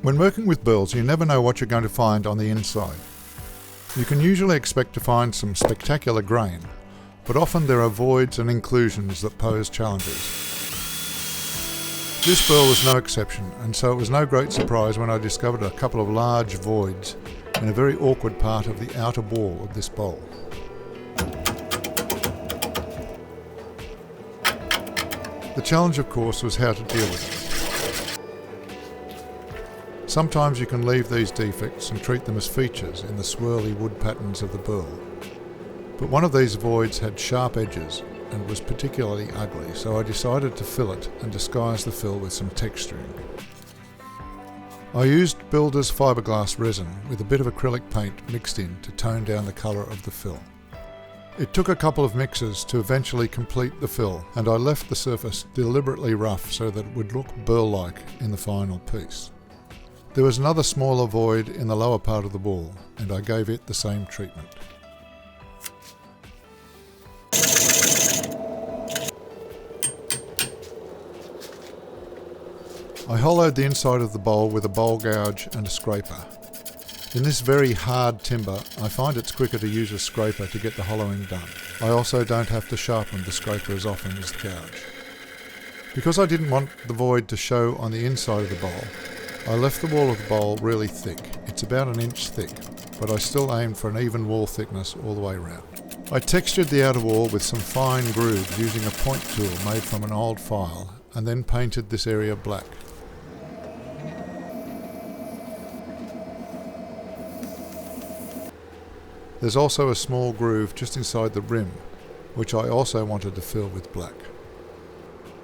When working with burls, you never know what you're going to find on the inside. You can usually expect to find some spectacular grain, but often there are voids and inclusions that pose challenges. This burl was no exception, and so it was no great surprise when I discovered a couple of large voids in a very awkward part of the outer wall of this bowl. The challenge, of course, was how to deal with it. Sometimes you can leave these defects and treat them as features in the swirly wood patterns of the burl. But one of these voids had sharp edges and was particularly ugly, so I decided to fill it and disguise the fill with some texturing. I used builder's fiberglass resin with a bit of acrylic paint mixed in to tone down the colour of the fill. It took a couple of mixes to eventually complete the fill, and I left the surface deliberately rough so that it would look burl-like in the final piece. There was another smaller void in the lower part of the wall, and I gave it the same treatment. I hollowed the inside of the bowl with a bowl gouge and a scraper. In this very hard timber, I find it's quicker to use a scraper to get the hollowing done. I also don't have to sharpen the scraper as often as the gouge. Because I didn't want the void to show on the inside of the bowl, I left the wall of the bowl really thick. It's about 1 inch thick, but I still aimed for an even wall thickness all the way around. I textured the outer wall with some fine grooves using a point tool made from an old file, and then painted this area black. There's also a small groove just inside the rim, which I also wanted to fill with black.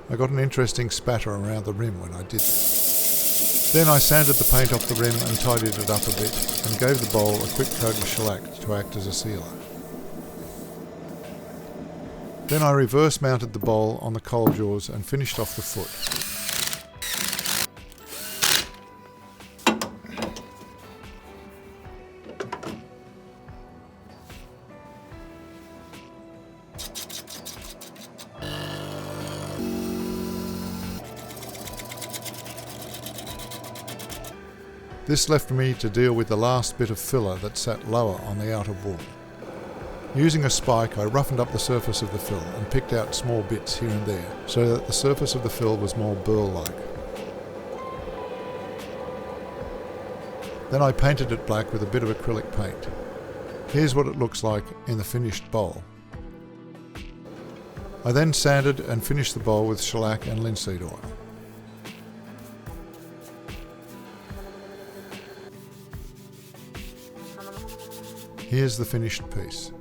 I got an interesting spatter around the rim when I did this. Then I sanded the paint off the rim and tidied it up a bit, and gave the bowl a quick coat of shellac to act as a sealer. Then I reverse mounted the bowl on the coal jaws and finished off the foot. This left me to deal with the last bit of filler that sat lower on the outer wall. Using a spike, I roughened up the surface of the fill and picked out small bits here and there, so that the surface of the fill was more burl-like. Then I painted it black with a bit of acrylic paint. Here's what it looks like in the finished bowl. I then sanded and finished the bowl with shellac and linseed oil. Here's the finished piece.